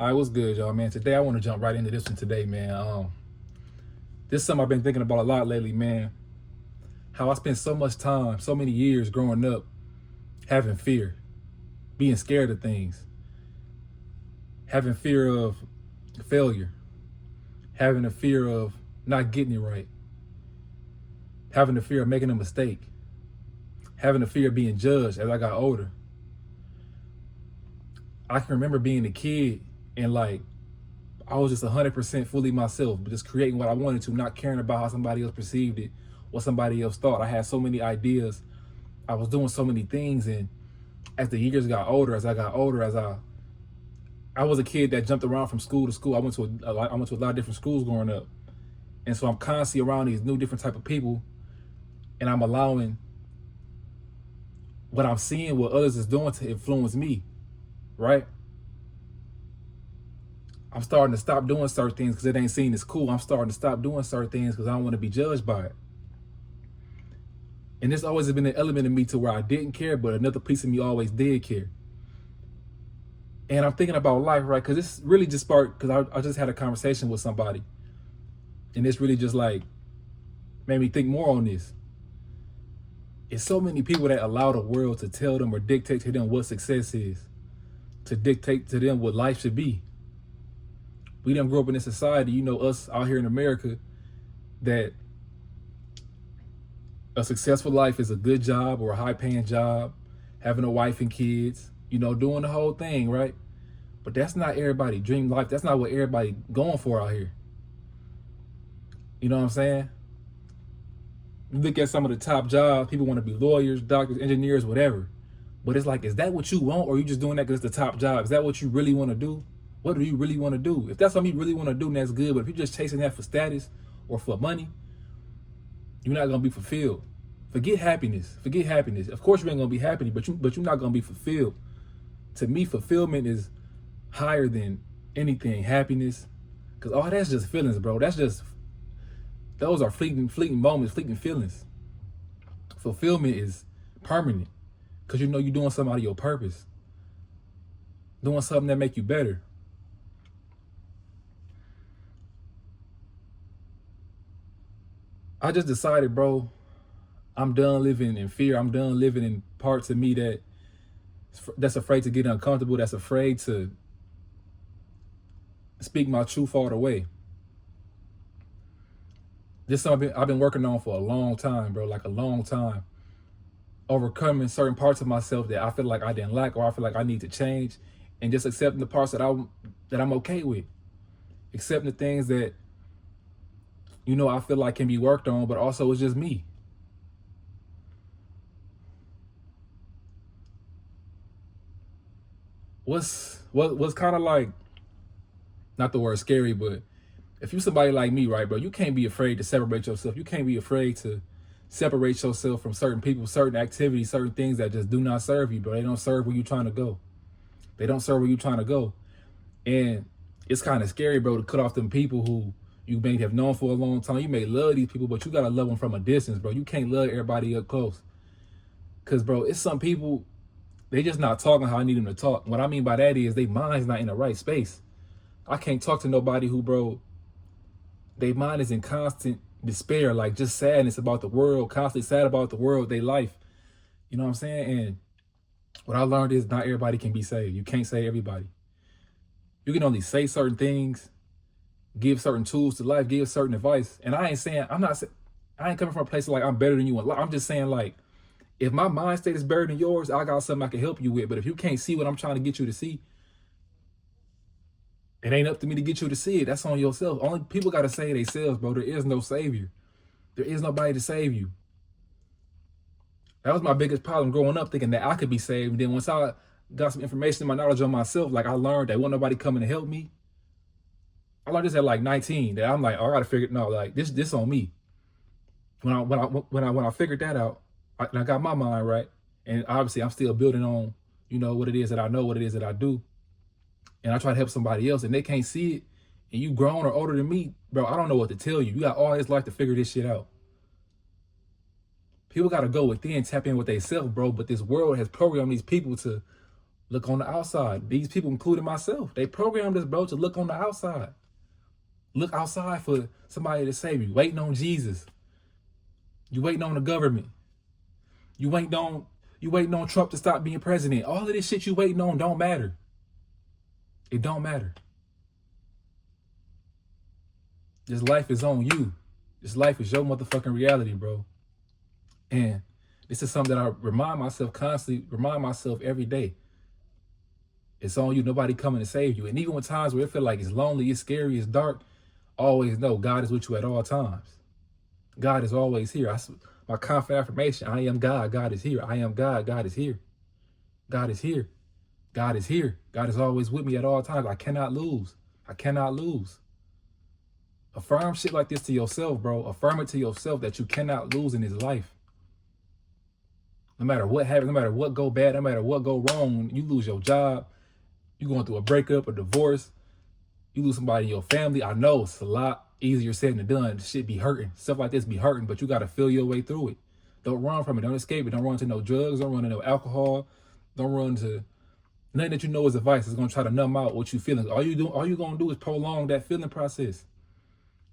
All right, what's good, y'all, man? Today I want to jump right into this one today, man. This is something I've been thinking about a lot lately, man. How I spent so much time, so many years growing up, having fear, being scared of things, having fear of failure, having a fear of not getting it right, having the fear of making a mistake, having the fear of being judged as I got older. I can remember being a kid and I was just 100% fully myself, but just creating what I wanted to, not caring about how somebody else perceived it, what somebody else thought. I had so many ideas. I was doing so many things, and as the years got older, I was a kid that jumped around from school to school. I went to a lot of different schools growing up, and so I'm constantly around these new different type of people, and I'm allowing what I'm seeing, what others is doing, to influence me, right? I'm starting to stop doing certain things because it ain't seen as cool. I'm starting to stop doing certain things because I don't want to be judged by it. And there's always been an element in me to where I didn't care, but another piece of me always did care. And I'm thinking about life, right? Because this really just sparked, because I just had a conversation with somebody. And this really just made me think more on this. It's so many people that allow the world to tell them or dictate to them what success is, to dictate to them what life should be. We done grew up in a society, us out here in America, that a successful life is a good job or a high paying job, having a wife and kids, doing the whole thing, right? But that's not everybody's dream life. That's not what everybody going for out here. You know what I'm saying? You look at some of the top jobs, people want to be lawyers, doctors, engineers, whatever. But it's like, is that what you want, or are you just doing that because it's the top job? Is that what you really want to do? What do you really want to do? If that's something you really want to do, then that's good. But if you're just chasing that for status or for money, you're not going to be fulfilled. Forget happiness. Forget happiness. Of course you ain't going to be happy, but you're not going to be fulfilled. To me, fulfillment is higher than anything, happiness. Because all that's just feelings, bro. Those are fleeting moments, fleeting feelings. Fulfillment is permanent. Because you're doing something out of your purpose. Doing something that make you better. I just decided, bro, I'm done living in fear. I'm done living in parts of me that's afraid to get uncomfortable, that's afraid to speak my truth all the way. This is something I've been working on for a long time, bro, like a long time. Overcoming certain parts of myself that I feel like I didn't like, or I feel like I need to change, and just accepting the parts that I'm okay with. Accepting the things that I feel like can be worked on, but also it's just me. What's kind of like, not the word scary, but if you somebody like me, right, bro, you can't be afraid to separate yourself. You can't be afraid to separate yourself from certain people, certain activities, certain things that just do not serve you, bro. They don't serve where you're trying to go. They don't serve where you're trying to go. And it's kind of scary, bro, to cut off them people who you may have known for a long time. You may love these people, but you got to love them from a distance, bro. You can't love everybody up close. Because, bro, it's some people, they just not talking how I need them to talk. What I mean by that is their mind's not in the right space. I can't talk to nobody who, bro, their mind is in constant despair, like just sadness about the world, constantly sad about the world, their life. You know what I'm saying? And what I learned is not everybody can be saved. You can't save everybody. You can only say certain things, give certain tools to life, give certain advice. And I ain't coming from a place like I'm better than you in life. I'm just saying, like, if my mind state is better than yours, I got something I can help you with. But if you can't see what I'm trying to get you to see, it ain't up to me to get you to see it. That's on yourself. Only people got to save themselves, bro. There is no savior. There is nobody to save you. That was my biggest problem growing up, thinking that I could be saved. And then once I got some information and my knowledge on myself, like I learned that wasn't nobody coming to help me. I learned this at like 19. That I'm like, oh, I gotta figure this on me. When I figured that out, I got my mind right, and obviously I'm still building on what it is that I know, what it is that I do, and I try to help somebody else, and they can't see it, and you grown or older than me, bro. I don't know what to tell you. You got all this life to figure this shit out. People got to go within, tap in with themselves, bro. But this world has programmed these people to Look on the outside. These people, including myself, they programmed us, bro, to look on the outside. Look outside for somebody to save you. Waiting on Jesus. You waiting on the government. You waiting on Trump to stop being president. All of this shit you waiting on don't matter. It don't matter. This life is on you. This life is your motherfucking reality, bro. And this is something that I remind myself constantly, remind myself every day. It's on you. Nobody coming to save you. And even when times where it feel like it's lonely, it's scary, it's dark, always know God is with you at all times. God is always here. My confident affirmation, I am God. God is here. I am God. God is here. God is here. God is here. God is always with me at all times. I cannot lose. I cannot lose. Affirm shit like this to yourself, bro. Affirm it to yourself that you cannot lose in this life. No matter what happens, no matter what go bad, no matter what go wrong, you lose your job, you going through a breakup, a divorce, you lose somebody in your family. I know it's a lot easier said than done. Shit be hurting. Stuff like this be hurting, but you got to feel your way through it. Don't run from it. Don't escape it. Don't run to no drugs. Don't run to no alcohol. Don't run to nothing that you know is advice. It's going to try to numb out what you feeling. All you going to do is prolong that feeling process.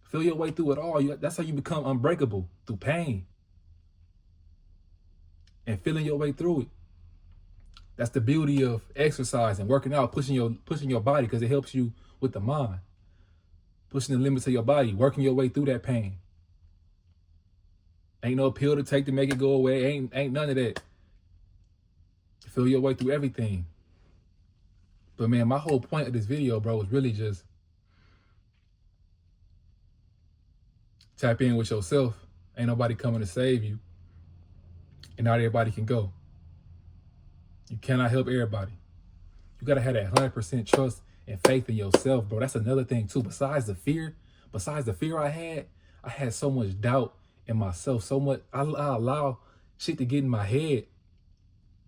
Feel your way through it all. That's how you become unbreakable, through pain. And feeling your way through it. That's the beauty of exercise and working out, pushing your body, because it helps you with the mind. Pushing the limits of your body, working your way through that pain. Ain't no pill to take to make it go away. Ain't none of that. Feel your way through everything. But man, my whole point of this video, bro, was really just tap in with yourself. Ain't nobody coming to save you. And not everybody can go. You cannot help everybody. You got to have that 100% trust and faith in yourself, bro. That's another thing too. Besides the fear I had so much doubt in myself. So much, I allow shit to get in my head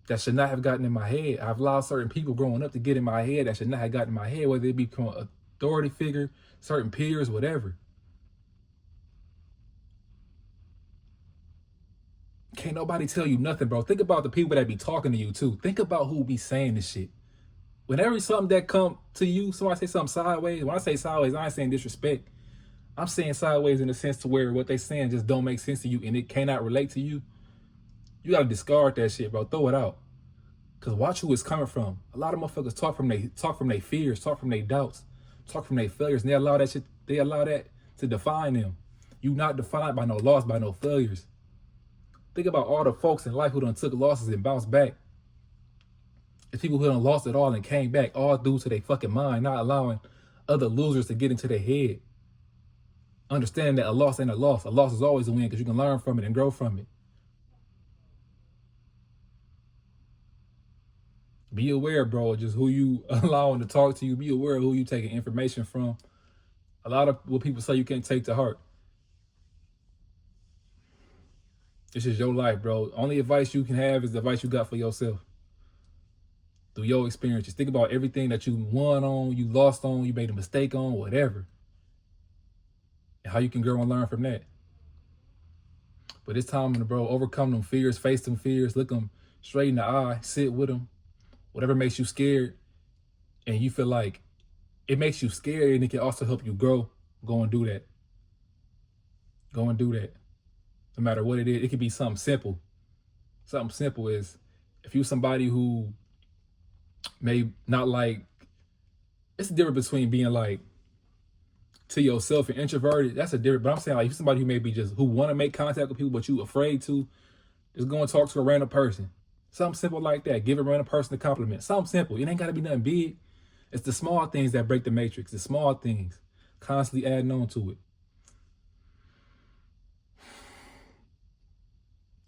that should not have gotten in my head. I've allowed certain people growing up to get in my head that should not have gotten in my head, whether it be from an authority figure, certain peers, whatever. Can't nobody tell you nothing, bro. Think about the people that be talking to you too. Think about who be saying this shit. Whenever something that come to you, somebody say something sideways. When I say sideways, I ain't saying disrespect. I'm saying sideways in the sense to where what they saying just don't make sense to you and it cannot relate to you. You gotta discard that shit, bro. Throw it out. Cause watch who it's coming from. A lot of motherfuckers talk from their fears, talk from their doubts, talk from their failures, and they allow that to define them. You not defined by no loss, by no failures. Think about all the folks in life who done took losses and bounced back. It's people who done lost it all and came back, all due to their fucking mind, not allowing other losers to get into their head. Understanding that a loss ain't a loss. A loss is always a win because you can learn from it and grow from it. Be aware, bro, just who you allowing to talk to you. Be aware of who you taking information from. A lot of what people say you can't take to heart. This is your life, bro. Only advice you can have is the advice you got for yourself. Through your experiences. Think about everything that you won on, you lost on, you made a mistake on, whatever. And how you can grow and learn from that. But it's time, bro, overcome them fears, face them fears, look them straight in the eye, sit with them. Whatever makes you scared and you feel like it makes you scared and it can also help you grow, go and do that. Go and do that. No matter what it is, it could be something simple. Something simple is if you're somebody who may not like, it's a difference between being like to yourself and introverted. That's a different, but I'm saying like if somebody who may be just who want to make contact with people, but you afraid to, just go and talk to a random person. Something simple like that. Give a random person a compliment. Something simple. It ain't got to be nothing big. It's the small things that break the matrix. The small things. Constantly adding on to it.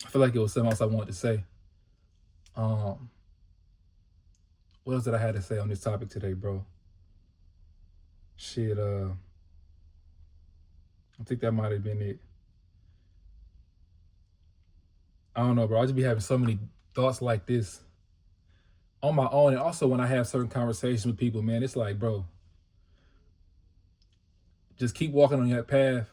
I feel like it was something else I wanted to say. What else did I have to say on this topic today, bro? Shit, I think that might have been it. I don't know, bro. I just be having so many thoughts like this on my own. And also when I have certain conversations with people, man, it's like, bro, just keep walking on that path.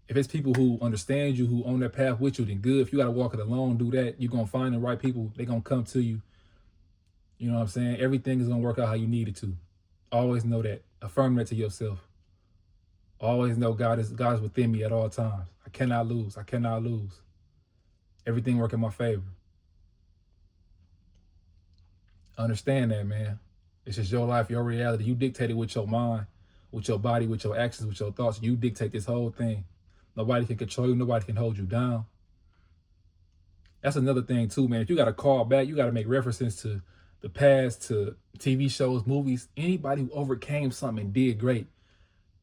If it's people who understand you, who on that path with you, then good. If you got to walk it alone, do that. You're going to find the right people. They're going to come to you. You know what I'm saying? Everything is gonna work out how you need it to. Always know that. Affirm that to yourself. Always know God is within me at all times. I cannot lose. I cannot lose. Everything work in my favor. Understand that, man. It's just your life, your reality. You dictate it with your mind, with your body, with your actions, with your thoughts. You dictate this whole thing. Nobody can control you. Nobody can hold you down. That's another thing too, man. If you got to call back, you got to make references to the past, to TV shows, movies. Anybody who overcame something and did great.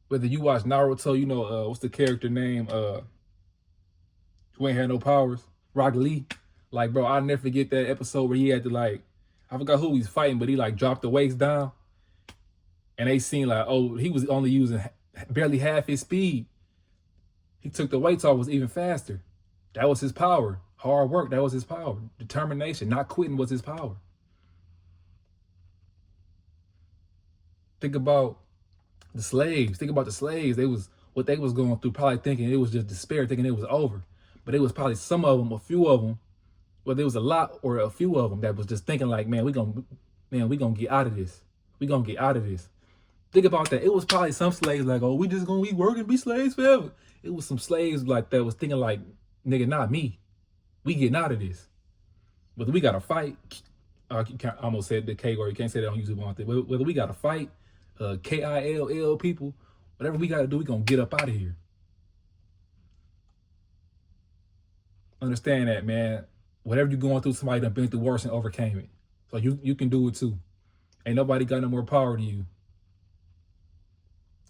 Whether you watch Naruto, you know, what's the character name? Who ain't had no powers? Rock Lee. Like, bro, I'll never forget that episode where he had to, like, I forgot who he's fighting, but he like dropped the weights down. And they seen like, oh, he was only using barely half his speed. He took the weights off, was even faster. That was his power. Hard work, that was his power. Determination, not quitting was his power. Think about the slaves. Think about the slaves. They was what they was going through, probably thinking it was just despair, thinking it was over. But it was probably some of them, a few of them, whether it was a lot or a few of them that was just thinking like, man, we gonna get out of this. We gonna get out of this. Think about that. It was probably some slaves like, oh, we just gonna be working, be slaves forever. It was some slaves like that was thinking like, nigga, not me. We getting out of this. Whether we gotta fight, I almost said the K word. You can't say that on YouTube on thing. Whether we gotta fight, KILL people, whatever we gotta do, we gonna get up out of here. Understand that, man. Whatever you're going through, somebody done been through worse and overcame it. So you can do it too. Ain't nobody got no more power than you.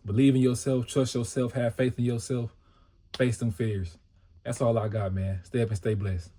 Believe in yourself, trust yourself, have faith in yourself, face them fears. That's all I got, man. Stay up and stay blessed.